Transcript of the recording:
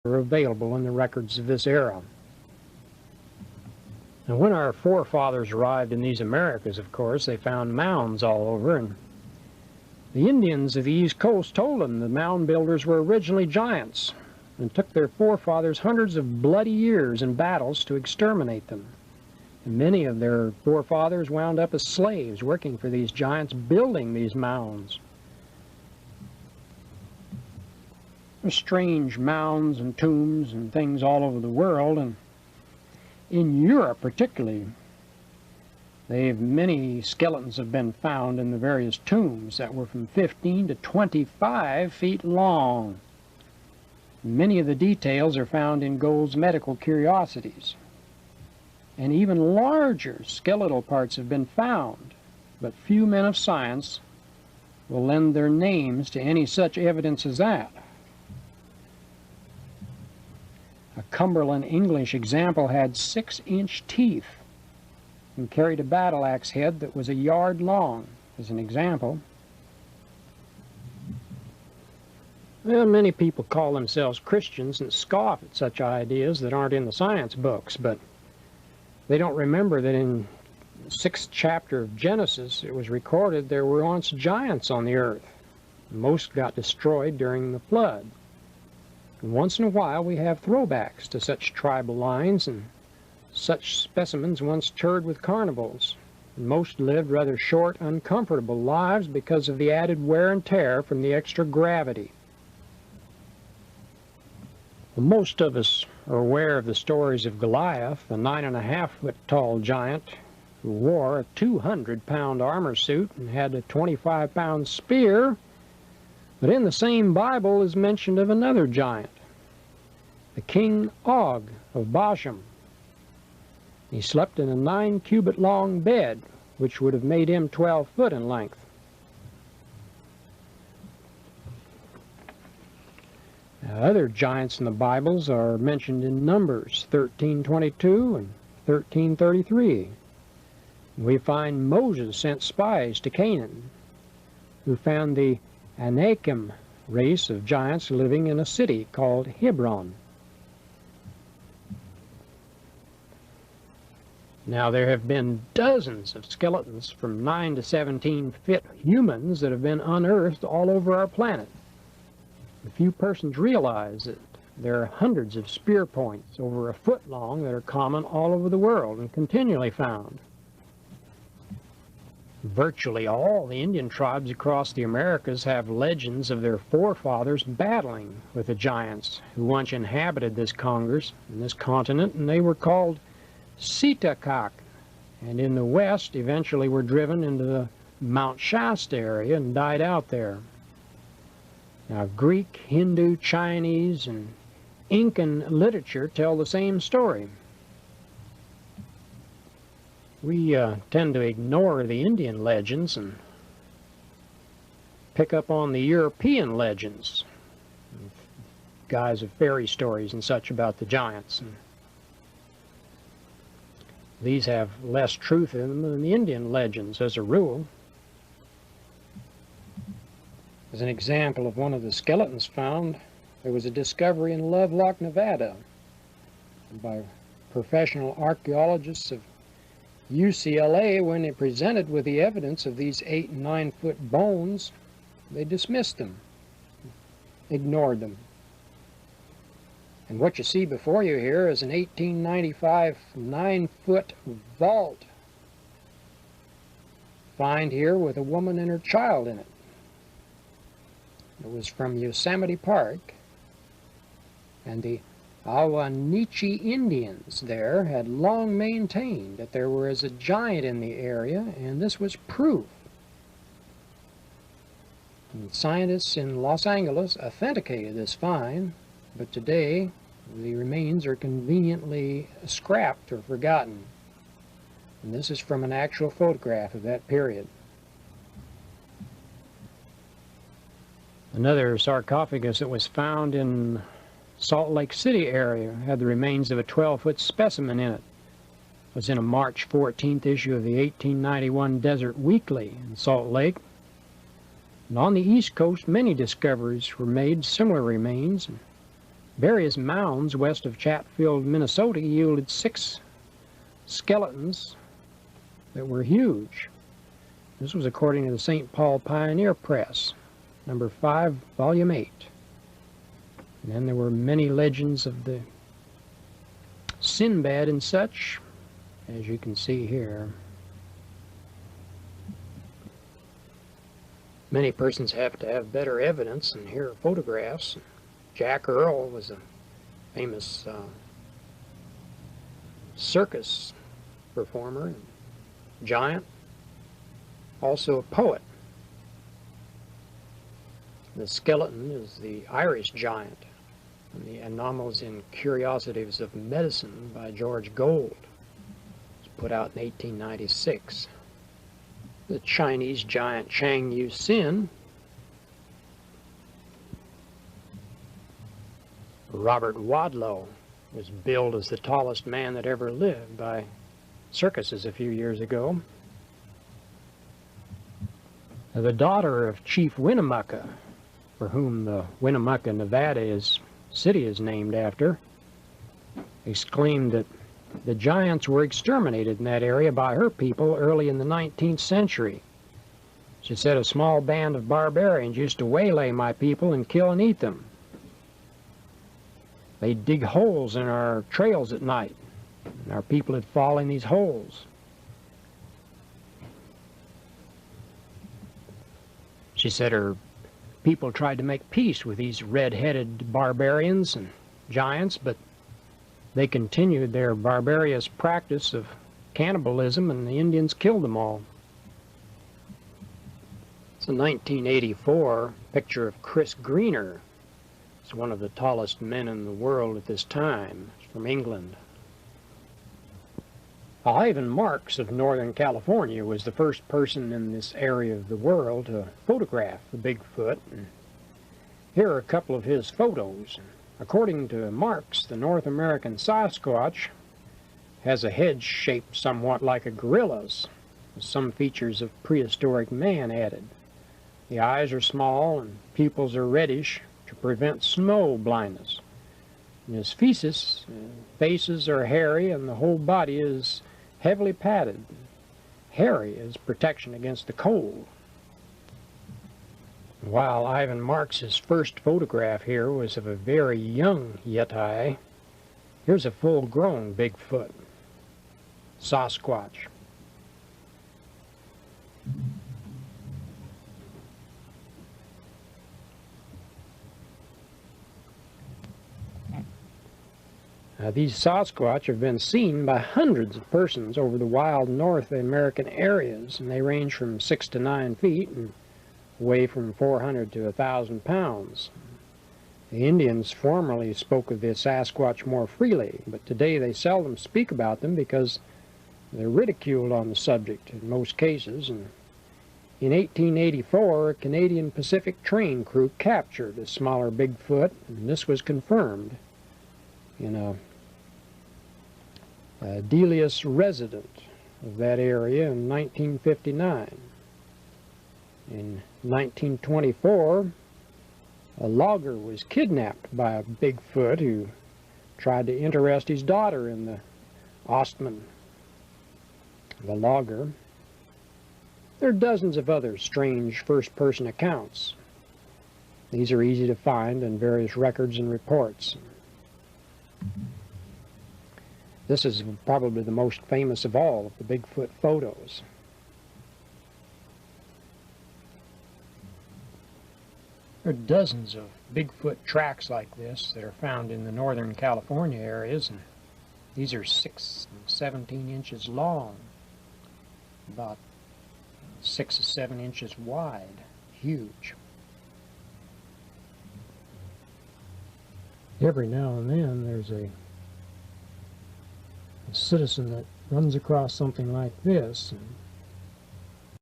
are available in the records of this era. And when our forefathers arrived in these Americas, of course, they found mounds all over, and the Indians of the East Coast told them the mound builders were originally giants, and took their forefathers hundreds of bloody years in battles to exterminate them. And many of their forefathers wound up as slaves working for these giants building these mounds. There's strange mounds and tombs and things all over the world, and in Europe particularly, many skeletons have been found in the various tombs that were from 15 to 25 feet long. Many of the details are found in Gould's Medical Curiosities. And even larger skeletal parts have been found, but few men of science will lend their names to any such evidence as that. A Cumberland English example had 6-inch teeth and carried a battle axe head that was a yard long, as an example. Well, many people call themselves Christians and scoff at such ideas that aren't in the science books, but they don't remember that in the 6th chapter of Genesis it was recorded there were once giants on the earth. Most got destroyed during the flood. And once in a while we have throwbacks to such tribal lines, and such specimens once toured with carnivals. And most lived rather short, uncomfortable lives because of the added wear and tear from the extra gravity. Well, most of us are aware of the stories of Goliath, a 9.5-foot tall giant who wore a 200-pound armor suit and had a 25-pound spear. But in the same Bible is mentioned of another giant, the King Og of Bashan. He slept in a 9-cubit-long bed, which would have made him 12 foot in length. Now, other giants in the Bibles are mentioned in Numbers 13:22 and 13:33. We find Moses sent spies to Canaan, who found the Anakim race of giants living in a city called Hebron. Now, there have been dozens of skeletons from 9 to 17-foot humans that have been unearthed all over our planet. A few persons realize that there are hundreds of spear points over a foot long that are common all over the world and continually found. Virtually all the Indian tribes across the Americas have legends of their forefathers battling with the giants who once inhabited this Congress and this continent, and they were called Sitakak, and in the west eventually were driven into the Mount Shasta area and died out there. Now, Greek, Hindu, Chinese, and Incan literature tell the same story. We tend to ignore the Indian legends and pick up on the European legends, guys of fairy stories and such about the giants. And these have less truth in them than the Indian legends as a rule. As an example of one of the skeletons found, there was a discovery in Lovelock, Nevada, by professional archaeologists of UCLA. When they presented with the evidence of these 8- and 9-foot bones, they dismissed them, ignored them. And what you see before you here is an 1895 9-foot vault, found here with a woman and her child in it. It was from Yosemite Park, and the Awanichi Indians there had long maintained that there was a giant in the area, and this was proof. And scientists in Los Angeles authenticated this find, but today the remains are conveniently scrapped or forgotten. And this is from an actual photograph of that period. Another sarcophagus that was found in Salt Lake City area had the remains of a 12-foot specimen in it. It was in a March 14th issue of the 1891 Desert Weekly in Salt Lake. And on the East Coast, many discoveries were made, similar remains. Various mounds west of Chatfield, Minnesota yielded 6 skeletons that were huge. This was according to the St. Paul Pioneer Press, number 5, volume 8. And then there were many legends of the Sinbad and such, as you can see here. Many persons have to have better evidence, and here are photographs. Jack Earl was a famous circus performer, giant, also a poet. The skeleton is the Irish giant, and the Anomalies and Curiosities of Medicine by George Gold. It was put out in 1896. The Chinese giant Chang Yu Sin. Robert Wadlow was billed as the tallest man that ever lived by circuses a few years ago. The daughter of Chief Winnemucca, for whom the Winnemucca, Nevada city is named after, exclaimed that the giants were exterminated in that area by her people early in the 19th century. She said a small band of barbarians used to waylay my people and kill and eat them. They'd dig holes in our trails at night, and our people would fall in these holes. She said her people tried to make peace with these red-headed barbarians and giants, but they continued their barbarous practice of cannibalism, and the Indians killed them all. It's a 1984 picture of Chris Greener. He's one of the tallest men in the world at this time. He's from England. Ivan Marks of Northern California was the first person in this area of the world to photograph the Bigfoot. And here are a couple of his photos. According to Marks, the North American Sasquatch has a head shaped somewhat like a gorilla's, with some features of prehistoric man added. The eyes are small and pupils are reddish to prevent snow blindness. And his faces are hairy, and the whole body is heavily padded. Hairy as protection against the cold. While Ivan Marks' first photograph here was of a very young Yeti, here's a full-grown Bigfoot, Sasquatch. These Sasquatch have been seen by hundreds of persons over the wild North American areas, and they range from 6 to 9 feet and weigh from 400 to 1,000 pounds. The Indians formerly spoke of the Sasquatch more freely, but today they seldom speak about them because they're ridiculed on the subject in most cases. And in 1884, a Canadian Pacific train crew captured a smaller Bigfoot, and this was confirmed in a Delius resident of that area in 1959. In 1924, a logger was kidnapped by a Bigfoot who tried to interest his daughter in the Ostman, the logger. There are dozens of other strange first-person accounts. These are easy to find in various records and reports. This is probably the most famous of all of the Bigfoot photos. There are dozens of Bigfoot tracks like this that are found in the Northern California areas, and these are 6 and 17 inches long, about 6 to 7 inches wide, huge. Every now and then there's a citizen that runs across something like this, and